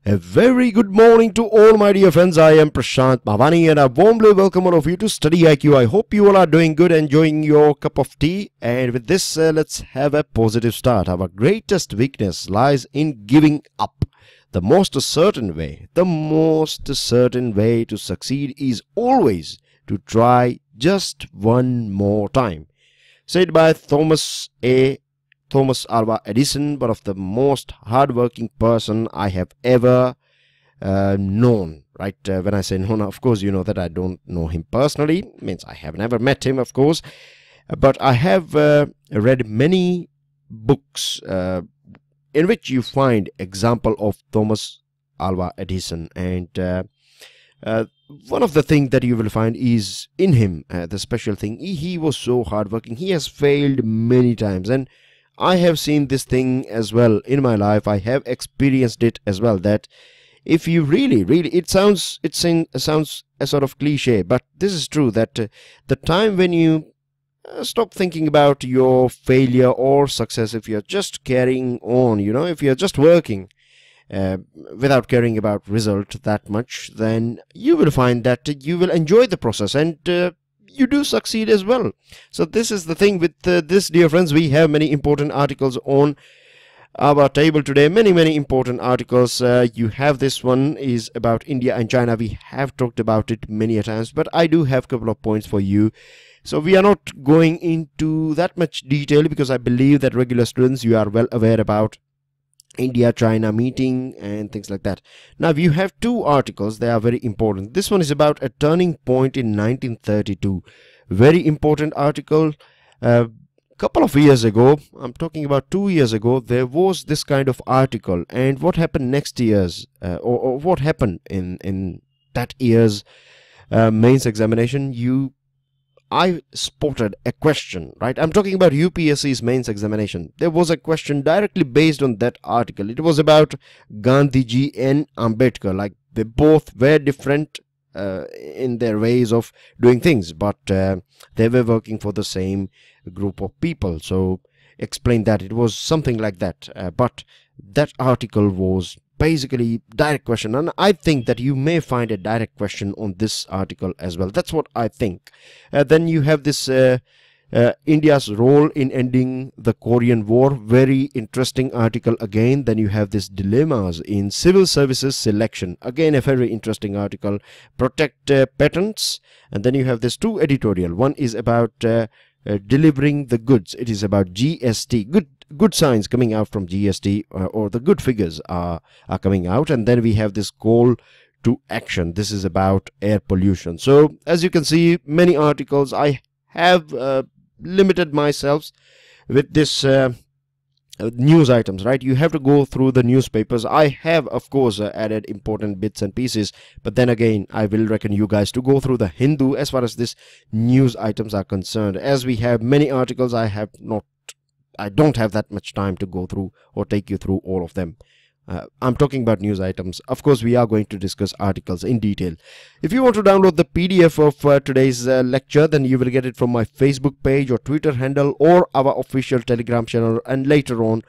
A very good morning to all my dear friends. I am Prashant Mavani and I warmly welcome all of you to StudyIQ. I hope you all are doing good, enjoying your cup of tea. And with this, let's have a positive start. Our greatest weakness lies in giving up. The most certain way to succeed is always to try just one more time. Said by Thomas Alva Edison, one of the most hardworking person I have ever known. Right? When I say known, of course, you know that I don't know him personally. Means I have never met him, of course. But I have read many books in which you find example of Thomas Alva Edison. And one of the things that you will find is in him, the special thing, he was so hardworking. He has failed many times, and I have seen this thing as well in my life. I have experienced it as well, that if you really, it sounds a sort of cliche, but this is true, that the time when you stop thinking about your failure or success, if you're just carrying on, if you're just working without caring about result that much, then you will find that you will enjoy the process and you do succeed as well. So this is the thing with this, dear friends. We have many important articles on our table today, many important articles. You have this one is about India and China. We have talked about it many a times, but I do have a couple of points for you. So we are not going into that much detail because I believe that regular students, you are well aware about India-China meeting and things like that. Now you have two articles. They are very important. This one is about a turning point in 1932. Very important article. Couple of years ago, I'm talking about 2 years ago, there was this kind of article. And what happened next year's or what happened in that year's mains examination, I spotted a question, right? I'm talking about UPSC's mains examination. There was a question directly based on that article. It was about Gandhiji and Ambedkar. Like, they both were different in their ways of doing things, but they were working for the same group of people. So explain that. It was something like that. But that article was basically direct question, and I think that you may find a direct question on this article as well. That's what I think. Then you have this India's role in ending the Korean War. Very interesting article again. Then you have this dilemmas in civil services selection. Again, a very interesting article. Protect patents. And then you have this two editorial. One is about delivering the goods. It is about GST. Good signs coming out from GST, or the good figures are coming out. And then we have this call to action. This is about air pollution. So as you can see, many articles. I have limited myself with this news items, right? You have to go through the newspapers. I have, of course, added important bits and pieces, but then again, I will reckon you guys to go through the Hindu as far as this news items are concerned. As we have many articles, I don't have that much time to go through or take you through all of them. I'm talking about news items. Of course, we are going to discuss articles in detail. If you want to download the PDF of today's lecture, then you will get it from my Facebook page or Twitter handle or our official Telegram channel, and later on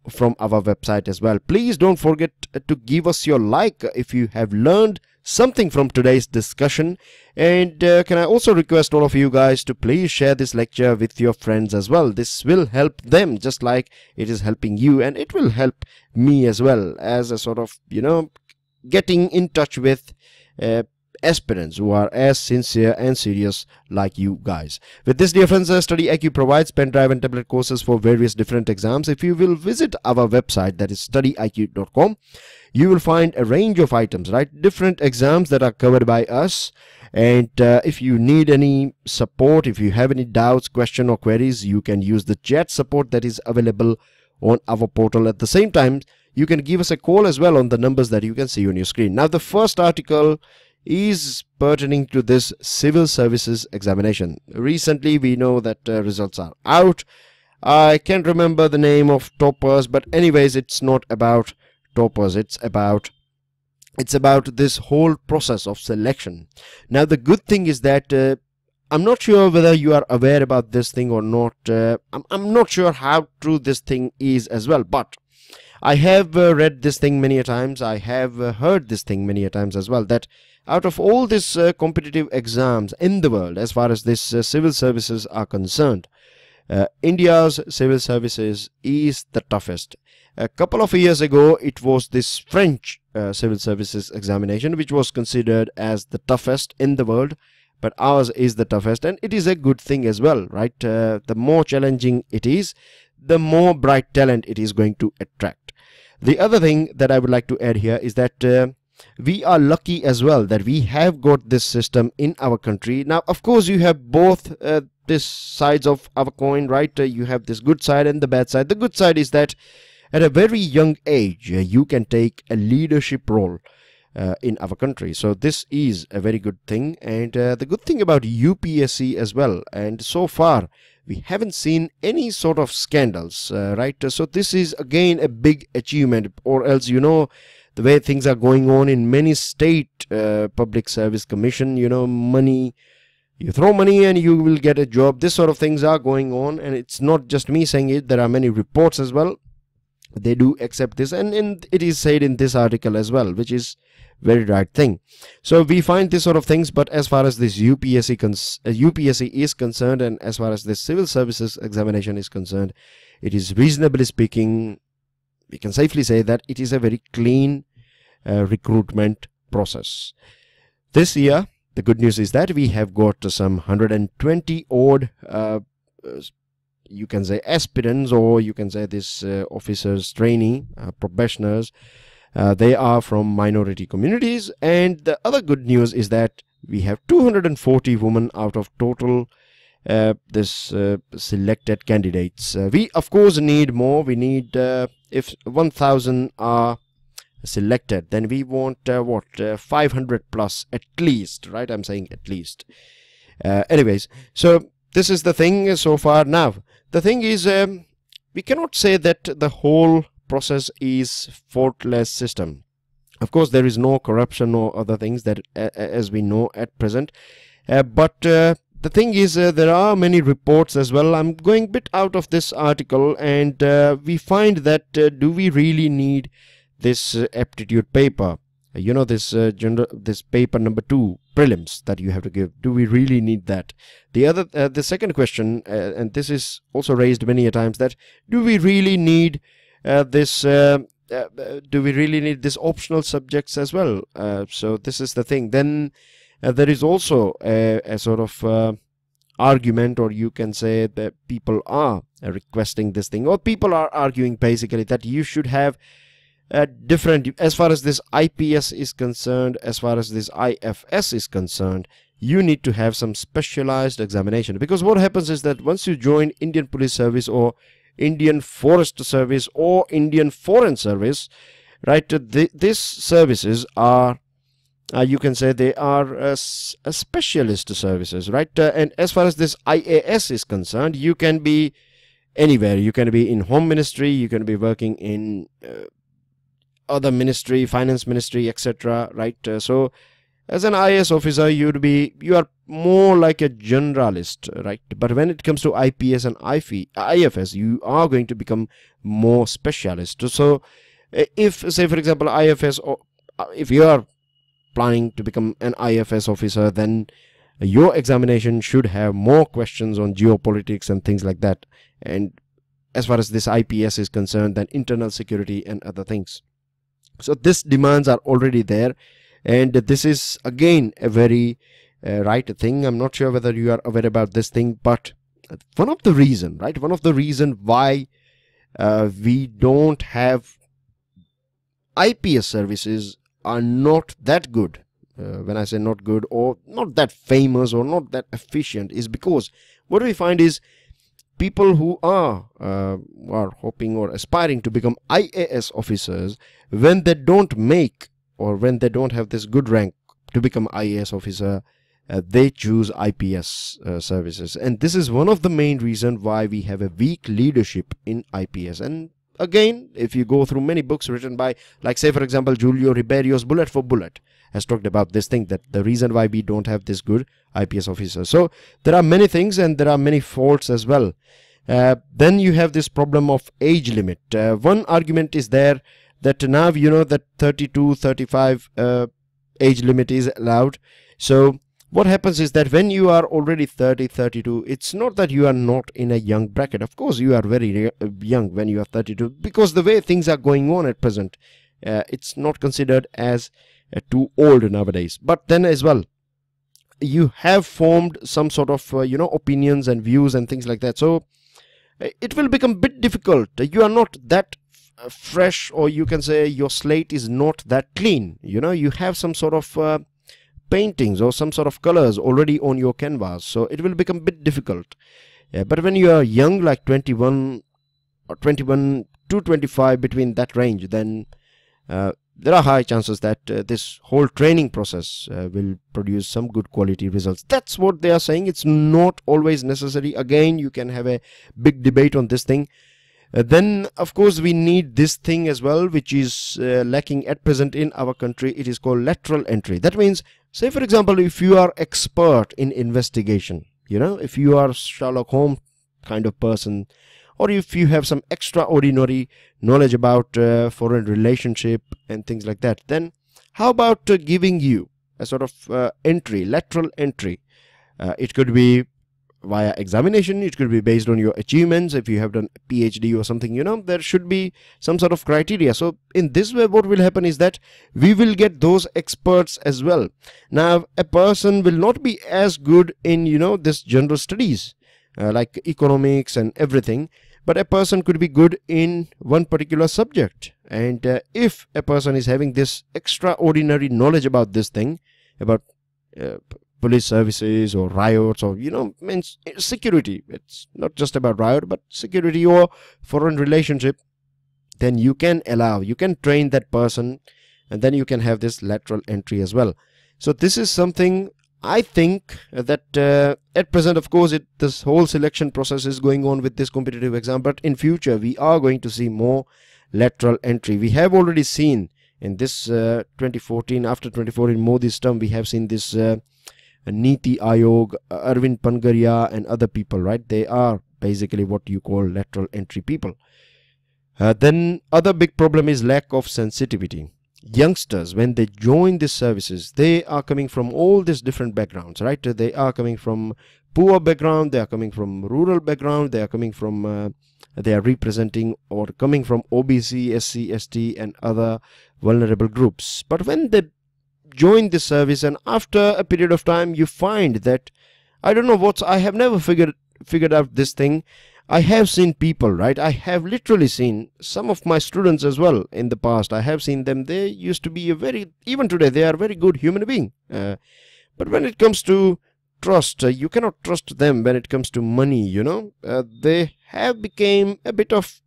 from our website as well. Please don't forget to give us your like if you have learned something from today's discussion. And can I also request all of you guys to please share this lecture with your friends as well. This will help them just like it is helping you, and it will help me as well, as a sort of, getting in touch with aspirants who are as sincere and serious like you guys. With this, dear friends, StudyIQ provides pen drive and tablet courses for various different exams. If you will visit our website, that is StudyIQ.com, you will find a range of items, right? Different exams that are covered by us. And if you need any support, if you have any doubts, question or queries, you can use the chat support that is available on our portal. At the same time, you can give us a call as well on the numbers that you can see on your screen. Now, the first article is pertaining to this civil services examination. Recently, we know that results are out. I can't remember the name of toppers, but anyways, it's not about toppers. It's about this whole process of selection. Now, the good thing is that I'm not sure whether you are aware about this thing or not. I'm not sure how true this thing is as well, but I have read this thing many a times. I have heard this thing many a times as well, that out of all these competitive exams in the world, as far as this civil services are concerned, India's civil services is the toughest. A couple of years ago, it was this French civil services examination which was considered as the toughest in the world, but ours is the toughest, and it is a good thing as well, right? The more challenging it is, the more bright talent it is going to attract. The other thing that I would like to add here is that we are lucky as well that we have got this system in our country. Now, of course, you have both these sides of our coin, right? You have this good side and the bad side. The good side is that at a very young age, you can take a leadership role in our country. So this is a very good thing. And the good thing about UPSC as well, and so far we haven't seen any sort of scandals, right? So this is again a big achievement, or else, you know, the way things are going on in many state public service commission, you know, money, you throw money and you will get a job. This sort of things are going on, and it's not just me saying it. There are many reports as well. They do accept this, and it is said in this article as well, which is very right thing. So we find this sort of things. But as far as this UPSC is concerned, and as far as this civil services examination is concerned, it is, reasonably speaking, we can safely say that it is a very clean recruitment process. This year, the good news is that we have got some 120 odd you can say aspirants, or you can say this officers trainee professionals. They are from minority communities. And the other good news is that we have 240 women out of total selected candidates. We of course need more. We need if 1000 are selected, then we want 500 plus at least, right? I'm saying at least. Anyways, so this is the thing so far. Now the thing is, we cannot say that the whole process is faultless system. Of course, there is no corruption or other things that as we know at present, but the thing is, there are many reports as well. I'm going a bit out of this article, and we find that do we really need this aptitude paper? You know, this this paper number 2, prelims, that you have to give. Do we really need that? The second question, and this is also raised many a times, that do we really need this optional subjects as well? So this is the thing. Then there is also a sort of argument, or you can say that people are requesting this thing, or people are arguing basically that you should have different, as far as this IPS is concerned, as far as this IFS is concerned, you need to have some specialized examination. Because what happens is that once you join Indian Police Service, or Indian Forest Service, or Indian Foreign Service, right, these services are you can say they are specialist services, right? And as far as this IAS is concerned, you can be anywhere. You can be in Home Ministry, you can be working in other ministry, finance ministry, etc., right? So as an IAS officer, you are more like a generalist, right? But when it comes to IPS and IFS, you are going to become more specialist. So if, say for example, IFS, or if you are planning to become an IFS officer, then your examination should have more questions on geopolitics and things like that. And as far as this IPS is concerned, then internal security and other things. So these demands are already there, and this is again a very right thing. I'm not sure whether you are aware about this thing, but one of the reason, right? One of the reason why we don't have IPS services are not that good. When I say not good, or not that famous, or not that efficient, is because what we find is people who are hoping or aspiring to become IAS officers, when they don't make, or when they don't have this good rank to become IAS officer, they choose IPS services. And this is one of the main reasons why we have a weak leadership in IPS. And again, if you go through many books written by, like say for example, Julio Ribeiro's Bullet for Bullet has talked about this thing, that the reason why we don't have this good IPS officer. So there are many things, and there are many faults as well. Then you have this problem of age limit. One argument is there that now you know that 32, 35 age limit is allowed. So what happens is that when you are already 30, 32, it's not that you are not in a young bracket. Of course, you are very young when you are 32, because the way things are going on at present, it's not considered as too old nowadays. But then as well, you have formed some sort of opinions and views and things like that. So it will become a bit difficult. You are not that fresh, or you can say your slate is not that clean. You have some sort of paintings or some sort of colors already on your canvas, so it will become a bit difficult. But when you are young, like 21 or 21 to 25, between that range, then there are high chances that this whole training process will produce some good quality results. That's what they are saying. It's not always necessary. Again, you can have a big debate on this thing. Then of course we need this thing as well, which is lacking at present in our country. It is called lateral entry. That means, say for example, if you are expert in investigation, if you are Sherlock Holmes kind of person, or if you have some extraordinary knowledge about foreign relationship and things like that, then how about giving you a sort of entry, lateral entry? It could be via examination, it could be based on your achievements. If you have done a PhD or something, there should be some sort of criteria. So in this way, what will happen is that we will get those experts as well. Now a person will not be as good in this general studies like economics and everything, but a person could be good in one particular subject. And if a person is having this extraordinary knowledge about this thing, about police services or riots, or means security, it's not just about riot but security or foreign relationship, then you can train that person, and then you can have this lateral entry as well. So this is something I think that at present, of course, this whole selection process is going on with this competitive exam, but in future we are going to see more lateral entry. We have already seen in this 2014, after 2014 Modi's term, we have seen this Niti Aayog, Arvind Pangaria and other people, right? They are basically what you call lateral entry people. Then other big problem is lack of sensitivity. Youngsters, when they join these services, they are coming from all these different backgrounds, right? They are coming from poor background, they are coming from rural background, they are coming from they are representing or coming from OBC, SC, ST and other vulnerable groups. But when they join this service, and after a period of time, you find that, I don't know I have never figured out this thing. I have seen people, right? I have literally seen some of my students as well in the past. I have seen them. They used to be even today, they are a very good human being. But when it comes to trust, you cannot trust them when it comes to money, they have become a bit of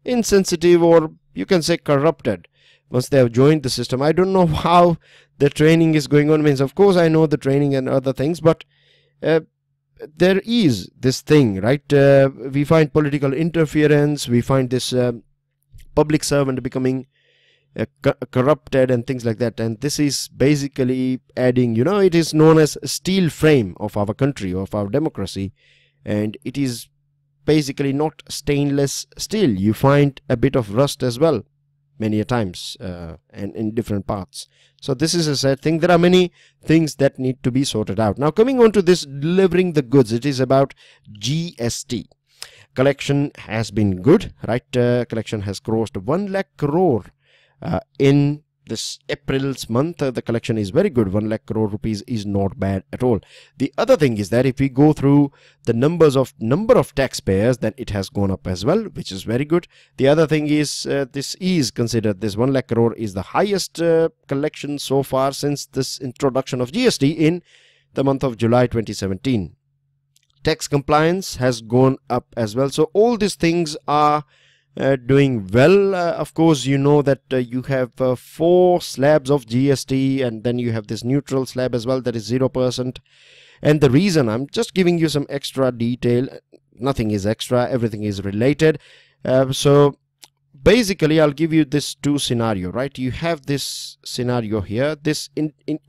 insensitive, or you can say corrupted, once they have joined the system. I don't know how the training is going on. Means, of course, I know the training and other things, but there is this thing, right? We find political interference, we find this public servant becoming corrupted and things like that. And this is basically adding, it is known as steel frame of our country, of our democracy. And it is basically not stainless steel. You find a bit of rust as well, many a times, and in different parts. So this is a sad thing. There are many things that need to be sorted out. Now coming on to this delivering the goods, it is about GST. Collection has been good, right? Collection has crossed 1 lakh crore in this April's month. The collection is very good. 1 lakh crore rupees is not bad at all. The other thing is that if we go through the number of taxpayers, then it has gone up as well, which is very good. The other thing is this is considered, this 1 lakh crore is the highest collection so far since this introduction of GST in the month of July 2017. Tax compliance has gone up as well. So all these things are doing well. Of course, you know that you have 4 slabs of GST, and then you have this neutral slab as well, that is 0%. And the reason, I'm just giving you some extra detail, nothing is extra, everything is related. So basically I'll give you this 2 scenario, right? You have this scenario here. This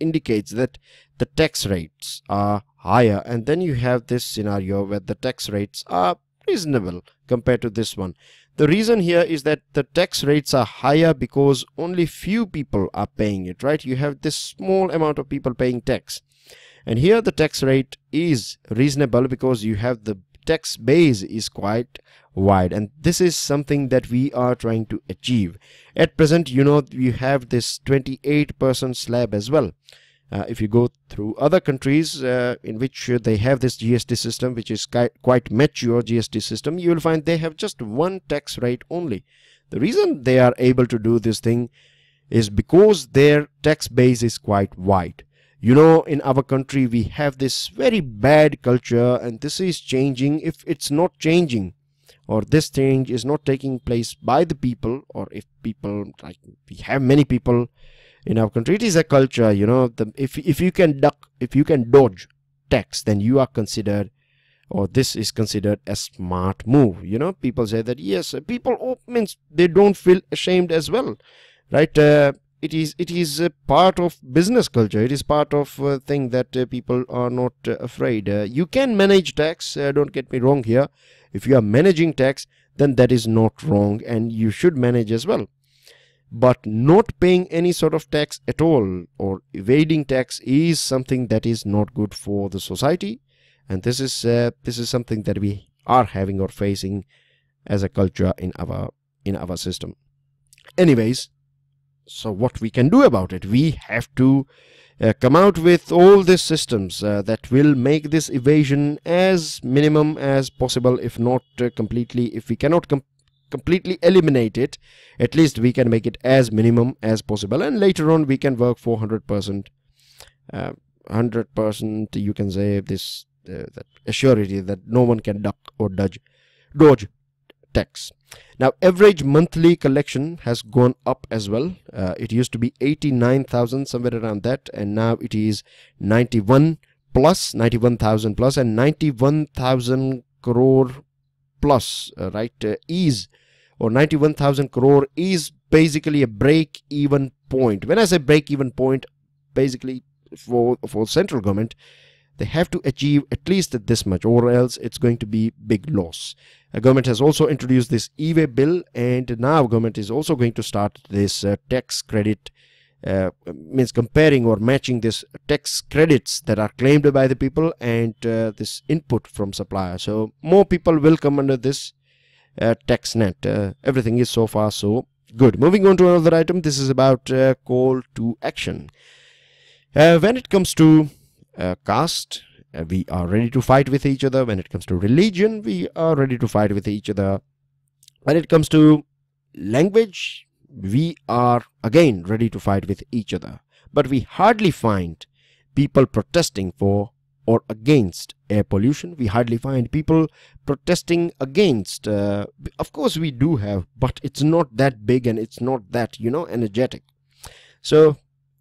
indicates that the tax rates are higher, and then you have this scenario where the tax rates are reasonable compared to this one. The reason here is that the tax rates are higher because only few people are paying it, right? You have this small amount of people paying tax. And here the tax rate is reasonable because you have the tax base is quite wide, and this is something that we are trying to achieve. At present, you know, you have this 28% slab as well. If you go through other countries in which they have this GST system, which is quite mature GST system, you will find they have just one tax rate only. The reason they are able to do this thing is because their tax base is quite wide. You know, in our country we have this very bad culture, and this is changing. If it's not changing, or this change is not taking place by the people, or if people, like we have many people in our country, it is a culture, you know, if you can dodge tax, then you are considered, or this is considered a smart move. You know, people say that yes, people means they don't feel ashamed as well, right? It is a part of business culture. It is part of thing that people are not afraid. You can manage tax, don't get me wrong here. If you are managing tax, then that is not wrong, and you should manage as well. But not paying any sort of tax at all, or evading tax, is something that is not good for the society, and this is something that we are having or facing as a culture in our system. Anyways, so what we can do about it? We have to come out with all these systems that will make this evasion as minimum as possible, if not completely. If we cannot completely eliminate it, at least we can make it as minimum as possible, and later on we can work for 100%. 100%, you can say this that assurity that no one can duck or dodge tax. Now, average monthly collection has gone up as well. It used to be 89,000, somewhere around that, and now it is 91,000 plus, and 91,000 crore plus, right? 91,000 crore is basically a break-even point. When I say break-even point, basically for central government, they have to achieve at least this much, or else it's going to be big loss. Government has also introduced this e-way bill, and now government is also going to start this tax credit, means comparing or matching this tax credits that are claimed by the people and this input from supplier. So more people will come under this tax net. Everything is so far so good. Moving on to another item. This is about call to action. When it comes to caste, we are ready to fight with each other. When it comes to religion, we are ready to fight with each other. When it comes to language, we are again ready to fight with each other. But we hardly find people protesting for or against air pollution. We hardly find people protesting against. Of course we do have, but it's not that big, and it's not that, you know, energetic. So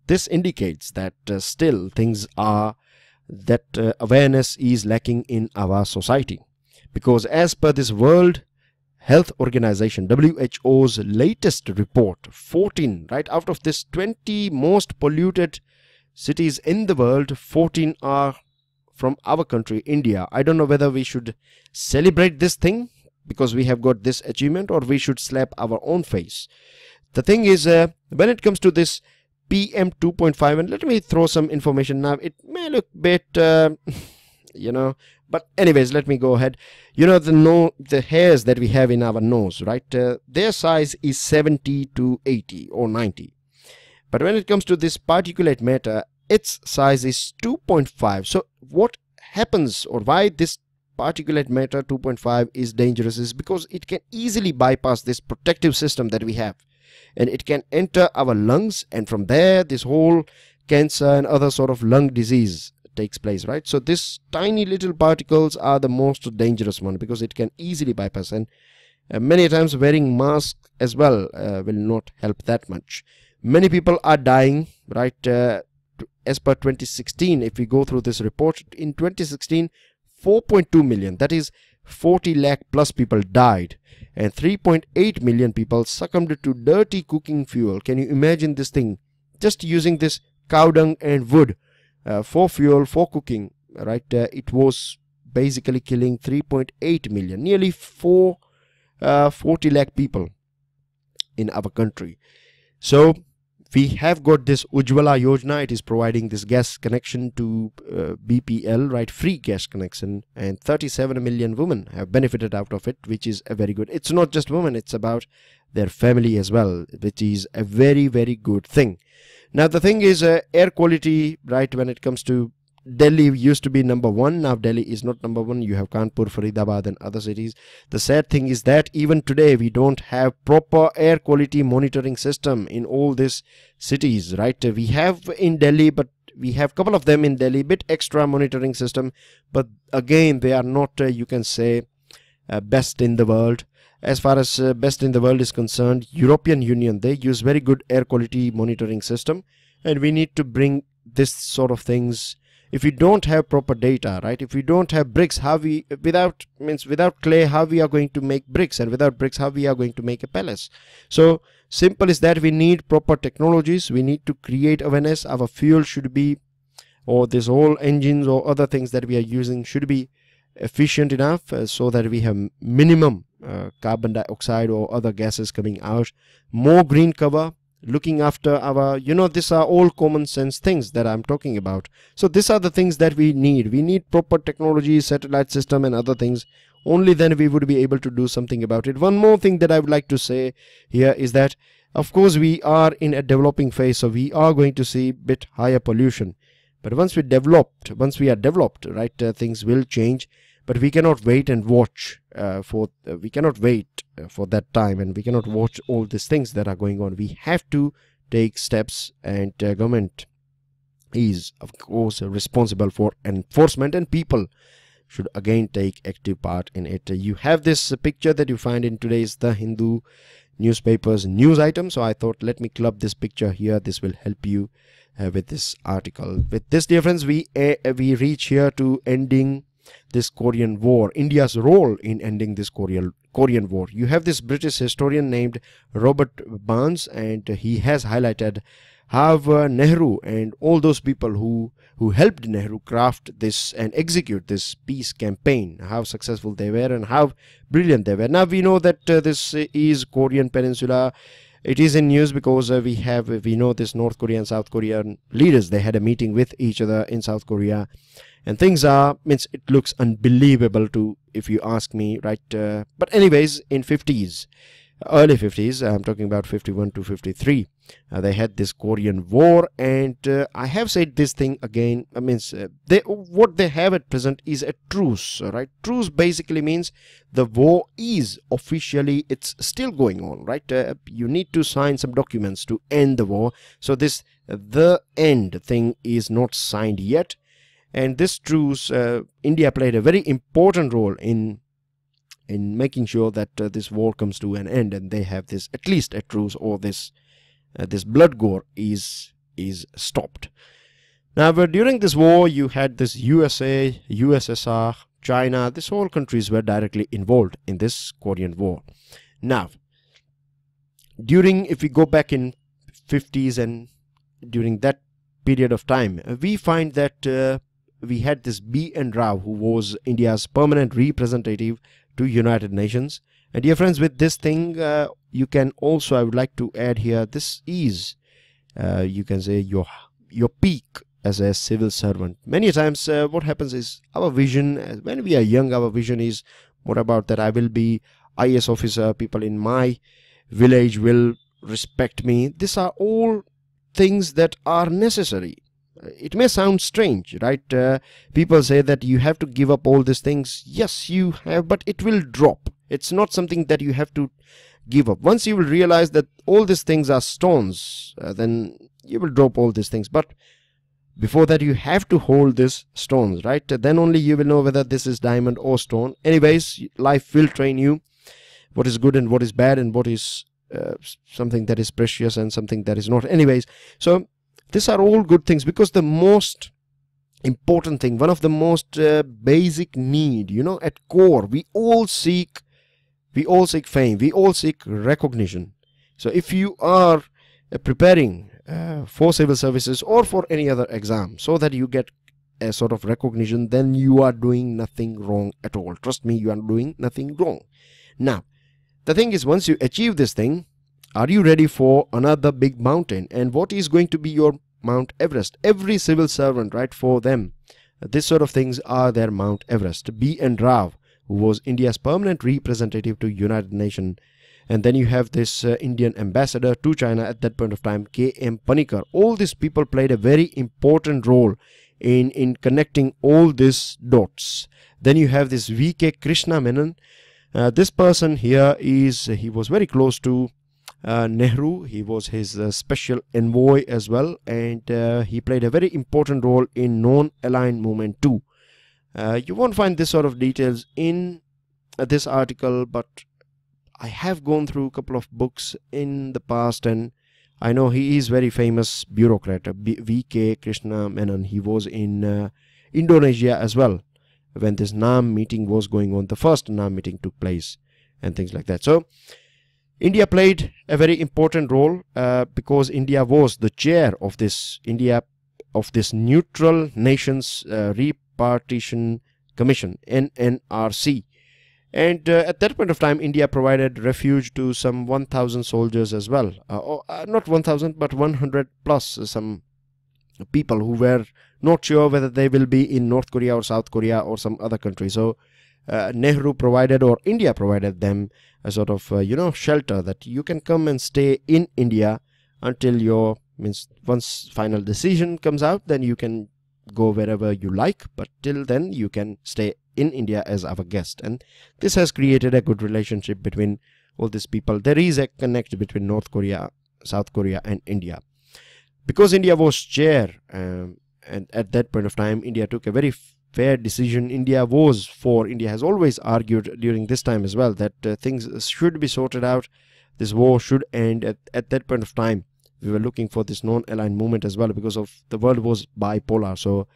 this indicates that still things are, that awareness is lacking in our society. Because as per this World Health Organization, WHO's latest report, 14, right, out of this 20 most polluted cities in the world, 14 are from our country, India. I don't know whether we should celebrate this thing because we have got this achievement, or we should slap our own face. The thing is, when it comes to this PM 2.5, and let me throw some information now. It may look bit, you know, but anyways, let me go ahead. You know, the hairs that we have in our nose, right? Their size is 70 to 80 or 90. But when it comes to this particulate matter, its size is 2.5. So what happens, or why this particulate matter 2.5 is dangerous, is because it can easily bypass this protective system that we have, and it can enter our lungs, and from there this whole cancer and other sort of lung disease takes place, right? So this tiny little particles are the most dangerous one, because it can easily bypass, and many times wearing masks as well will not help that much. Many people are dying, right? As per 2016, if we go through this report, in 2016 4.2 million, that is 40 lakh plus people died, and 3.8 million people succumbed to dirty cooking fuel. Can you imagine this thing? Just using this cow dung and wood for fuel for cooking, right? It was basically killing 3.8 million, nearly 40 lakh people in our country. So we have got this Ujjwala Yojana. It is providing this gas connection to BPL, right, free gas connection, and 37 million women have benefited out of it, which is a very good. It's not just women, it's about their family as well, which is a very, very good thing. Now the thing is air quality, right, when it comes to Delhi used to be number 1. Now Delhi is not number 1. You have Kanpur, Faridabad and other cities. The sad thing is that even today we don't have proper air quality monitoring system in all these cities, right? We have in Delhi, but we have a couple of them in Delhi, bit extra monitoring system, but again they are not you can say best in the world. As far as best in the world is concerned, European Union, they use very good air quality monitoring system, and we need to bring this sort of things. If we don't have proper data, right, if we don't have bricks, how we, without clay, how we are going to make bricks, and without bricks, how we are going to make a palace? So simple is that we need proper technologies. We need to create awareness. Our fuel should be, or this whole engines or other things that we are using should be efficient enough so that we have minimum carbon dioxide or other gases coming out. More green cover, looking after our, these are all common sense things that I'm talking about. So these are the things that we need. We need proper technology, satellite system and other things. Only then we would be able to do something about it. One more thing that I would like to say here is that, of course, we are in a developing phase, so we are going to see a bit higher pollution. But once we are developed, right, things will change. But we cannot wait and watch for that time, and we cannot watch all these things that are going on. We have to take steps, and government is of course responsible for enforcement, and people should again take active part in it. You have this picture that you find in today's The Hindu newspaper's news item, so I thought let me club this picture here. This will help you with this article. With this, dear friends, we reach here to ending this Korean War, India's role in ending this Korean War. You have this British historian named Robert Barnes, and he has highlighted how Nehru and all those people who helped Nehru craft this and execute this peace campaign, how successful they were and how brilliant they were. Now we know that this is Korean Peninsula. It is in news because we know this North Korean, South Korean leaders, they had a meeting with each other in South Korea. And things it looks unbelievable to, if you ask me, right? But anyways, in early 50s, I'm talking about 51 to 53, they had this Korean War, and I have said this thing again. What they have at present is a truce, right? Truce basically means the war is officially, it's still going on, right? You need to sign some documents to end the war. So the end thing is not signed yet. And this truce, India played a very important role in making sure that this war comes to an end, and they have this, at least a truce, or this blood gore is stopped. Now, during this war, you had this USA, USSR, China. These all countries were directly involved in this Korean War. Now, if we go back in 50s and during that period of time, we find that we had this B.N. Rao, who was India's permanent representative to United Nations. And dear friends, with this thing, you can also, I would like to add here, this is, you can say, your peak as a civil servant. Many times what happens is, our vision, when we are young, our vision is more about that I will be IAS officer, people in my village will respect me. These are all things that are necessary. It may sound strange, right? People say that you have to give up all these things. Yes, you have, but it will drop. It's not something that you have to give up. Once you will realize that all these things are stones, then you will drop all these things. But before that, you have to hold these stones, right? Then only you will know whether this is diamond or stone. Anyways, life will train you what is good and what is bad, and what is something that is precious and something that is not. Anyways, so these are all good things, because the most important thing, one of the most basic need, at core, we all seek fame, we all seek recognition. So if you are preparing for civil services or for any other exam, so that you get a sort of recognition, then you are doing nothing wrong at all. Trust me, you are doing nothing wrong. Now, the thing is, once you achieve this thing, are you ready for another big mountain? And what is going to be your Mount Everest? Every civil servant, right, for them, this sort of things are their Mount Everest. B.N. Rao, who was India's permanent representative to United Nations. And then you have this Indian ambassador to China at that point of time, K.M. Panikkar. All these people played a very important role in connecting all these dots. Then you have this V.K. Krishna Menon. This person here he was very close to Nehru. He was his special envoy as well, and he played a very important role in non-aligned movement too. You won't find this sort of details in this article, but I have gone through a couple of books in the past, and I know he is very famous bureaucrat, V.K. Krishna Menon. He was in Indonesia as well when this NAM meeting was going on. The first NAM meeting took place and things like that. So India played a very important role because India was the chair of this Neutral Nations Repartition Commission, NNRC. And at that point of time, India provided refuge to some 1,000 soldiers as well. Not 1,000, but 100 plus some people who were not sure whether they will be in North Korea or South Korea or some other country. So Nehru provided, or India provided them a sort of, shelter that you can come and stay in India until once final decision comes out, then you can go wherever you like, but till then you can stay in India as our guest. And this has created a good relationship between all these people. There is a connect between North Korea, South Korea and India. Because India was chair, and at that point of time India took a very fair decision. India has always argued during this time as well that things should be sorted out. This war should end. At that point of time we were looking for this non-aligned movement as well, because of the world was bipolar. So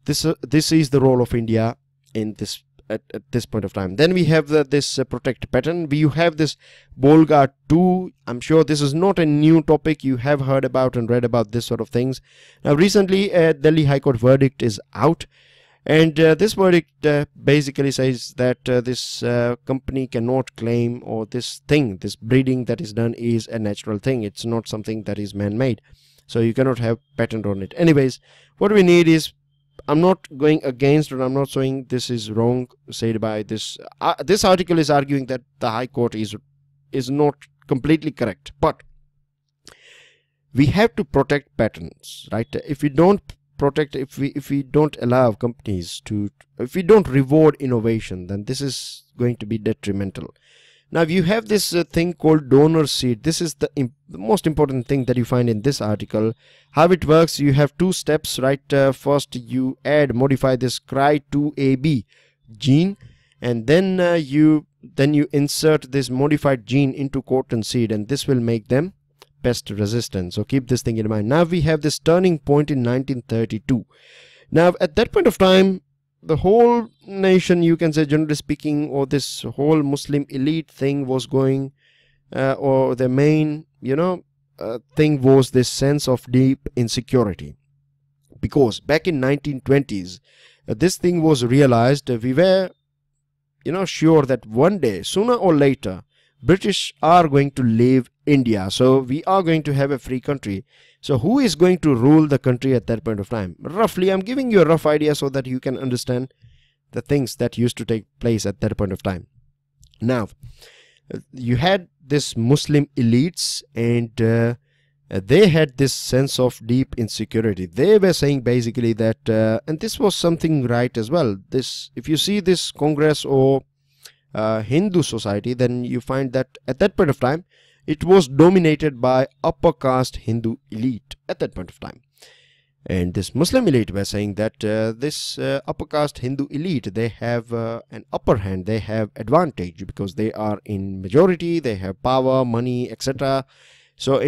this is the role of India in this at this point of time. Then we have this protect pattern. You have this Bolga 2. I'm sure this is not a new topic. You have heard about and read about this sort of things. Now recently Delhi High Court verdict is out, and this verdict basically says that this company cannot claim, or this breeding that is done is a natural thing. It's not something that is man-made, so you cannot have patent on it. Anyways, what we need is, I'm not going against, or I'm not saying this is wrong said by this. This article is arguing that the High Court is not completely correct, but we have to protect patents, right? If we don't protect, if we don't allow companies to, if we don't reward innovation, then this is going to be detrimental. Now you have this thing called donor seed. This is the most important thing that you find in this article. How it works, you have two steps, right? First you modify this CRY2AB gene, and then you insert this modified gene into cotton seed, and this will make them pest resistant. So keep this thing in mind. Now we have this turning point in 1932. Now at that point of time, the whole nation, you can say generally speaking, or this whole Muslim elite thing was going, or the main thing was this sense of deep insecurity, because back in 1920s this thing was realized. We were sure that one day, sooner or later, British are going to leave India, so we are going to have a free country. So who is going to rule the country at that point of time? Roughly, I'm giving you a rough idea so that you can understand the things that used to take place at that point of time. Now, you had this Muslim elites, and they had this sense of deep insecurity. They were saying basically that, and this was something right as well. This, if you see this Congress or Hindu society, then you find that at that point of time it was dominated by upper caste Hindu elite at that point of time. And this Muslim elite were saying that this upper caste Hindu elite, they have an upper hand, they have advantage because they are in majority, they have power, money, etc. So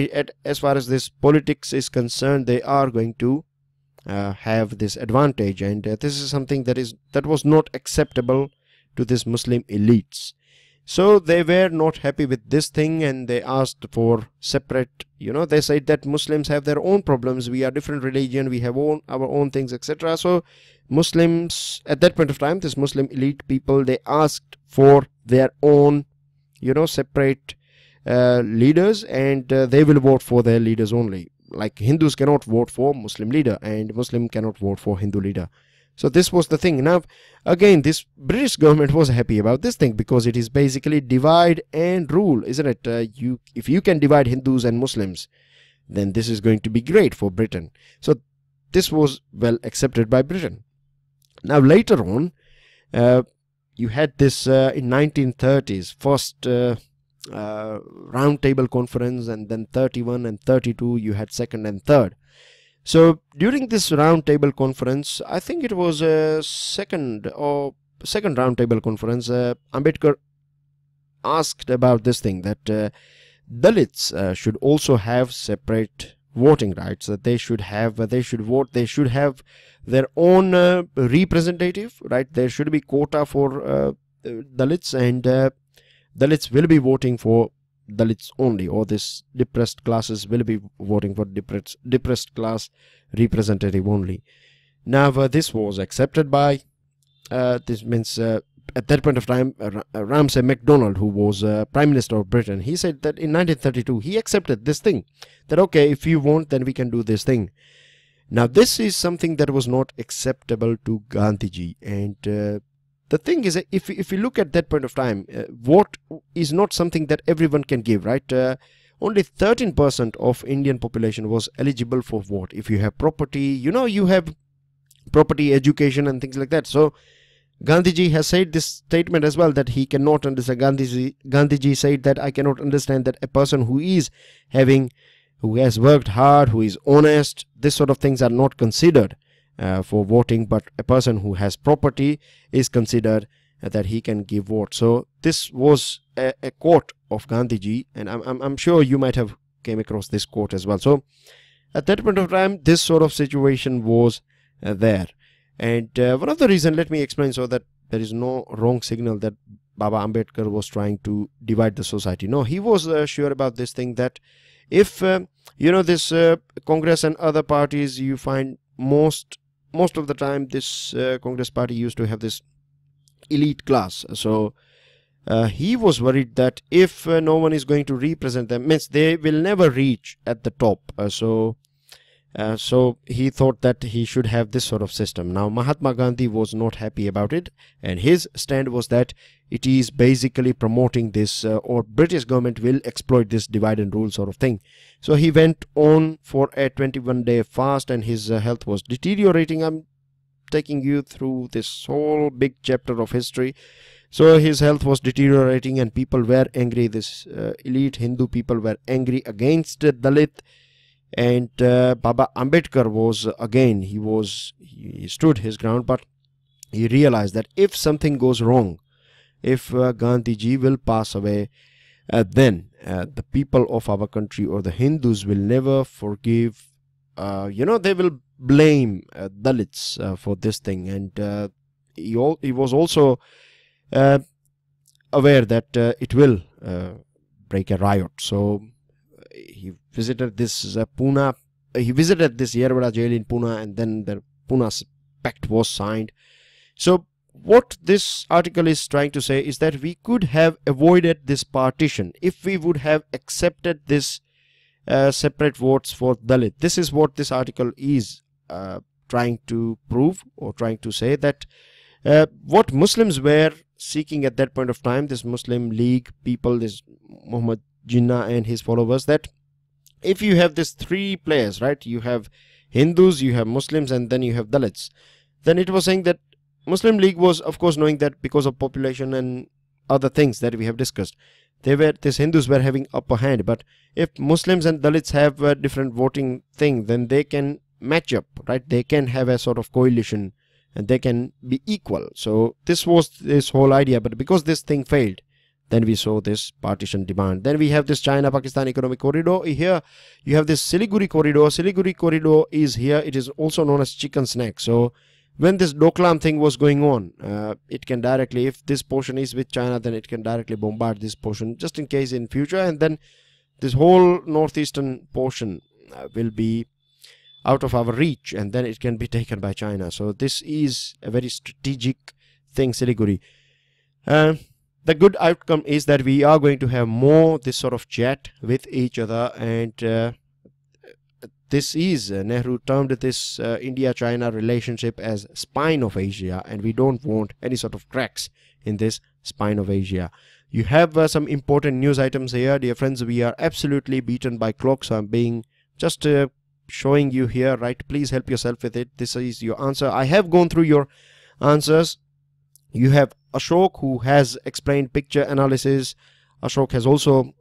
as far as this politics is concerned, they are going to have this advantage, and this is something that was not acceptable to this Muslim elites. So they were not happy with this thing, and they asked for separate, they said that Muslims have their own problems, we are different religion, we have our own things, etc. So Muslims at that point of time, this Muslim elite people, they asked for their own, separate leaders, and they will vote for their leaders only. Like Hindus cannot vote for Muslim leader, and Muslim cannot vote for Hindu leader. So this was the thing. Now again, this British government was happy about this thing, because it is basically divide and rule, isn't it? If you can divide Hindus and Muslims, then this is going to be great for Britain. So this was well accepted by Britain. Now later on, you had this in 1930s first round table conference, and then 31 and 32 you had second and third. So during this round table conference, I think it was a second round table conference, Ambedkar asked about this thing, that Dalits should also have separate voting rights, that they should vote, they should have their own representative, right? There should be quota for Dalits, and Dalits will be voting for Dalits only, or this depressed classes will be voting for depressed class representative only. Now this was accepted by this means at that point of time Ramsay MacDonald, who was Prime Minister of Britain, he said that in 1932 he accepted this thing, that okay, if you want, then we can do this thing. Now this is something that was not acceptable to Gandhiji, and the thing is, if you look at that point of time, vote is not something that everyone can give, right? Only 13% of Indian population was eligible for vote. If you have property, you have property, education and things like that. So Gandhiji has said this statement as well, that he cannot understand. Gandhiji said that I cannot understand that a person who has worked hard, who is honest, this sort of things are not considered for voting, but a person who has property is considered that he can give vote. So this was a quote of Gandhiji, and I'm sure you might have came across this quote as well. So at that point of time, this sort of situation was there, and one of the reasons, let me explain so that there is no wrong signal that Baba Ambedkar was trying to divide the society. No, he was sure about this thing, that if this Congress and other parties, you find most of the time this Congress party used to have this elite class. So he was worried that if no one is going to represent them, means they will never reach at the top. So he thought that he should have this sort of system. Now Mahatma Gandhi was not happy about it, and his stand was that it is basically promoting this or British government will exploit this divide and rule sort of thing. So he went on for a 21-day fast, and his health was deteriorating. I'm taking you through this whole big chapter of history. So his health was deteriorating, and people were angry. This elite Hindu people were angry against Dalit. And Baba Ambedkar was again, he stood his ground, but he realized that if something goes wrong, if Gandhiji will pass away, then the people of our country or the Hindus will never forgive, they will blame Dalits for this thing. And he was also aware that it will break a riot. So he visited this Pune. He visited this Yerwada jail in Pune, and then the Pune Pact was signed. So what this article is trying to say is that we could have avoided this partition if we would have accepted this separate votes for Dalit. This is what this article is trying to prove, or trying to say, that what Muslims were seeking at that point of time, this Muslim League people, this Muhammad Jinnah and his followers, that if you have these three players, right, you have Hindus, you have Muslims, and then you have Dalits, then it was saying that Muslim League was, of course, knowing that because of population and other things that we have discussed, these Hindus were having upper hand. But if Muslims and Dalits have a different voting thing, then they can match up, right? They can have a sort of coalition, and they can be equal. So this was this whole idea. But because this thing failed, then we saw this partition demand. Then we have this China-Pakistan economic corridor. Here you have this Siliguri corridor. Siliguri corridor is here. It is also known as chicken snack. So when this Doklam thing was going on, it can directly, if this portion is with China, then it can directly bombard this portion just in case in future, and then this whole northeastern portion will be out of our reach, and then it can be taken by China. So this is a very strategic thing, Siliguri. The good outcome is that we are going to have more this sort of chat with each other, and this is Nehru termed this India-China relationship as spine of Asia, and we don't want any sort of cracks in this spine of Asia. You have some important news items here, dear friends. We are absolutely beaten by clock, so I'm being just showing you here, right? Please help yourself with it. This is your answer. I have gone through your answers. You have Ashok, who has explained picture analysis. Ashok has also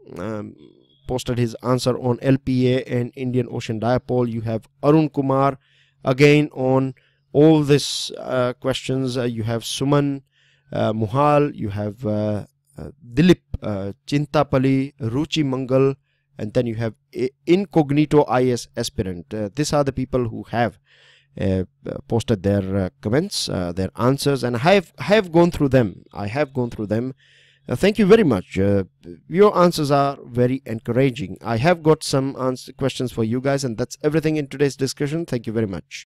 posted his answer on LPA and Indian Ocean Dipole. You have Arun Kumar again on all these questions. You have Suman Muhal, you have Dilip Chintapali, Ruchi Mangal, and then you have Incognito IAS aspirant. These are the people who have posted their comments, their answers, and I have gone through them. Thank you very much. Your answers are very encouraging. I have got some questions for you guys, and that's everything in today's discussion. Thank you very much.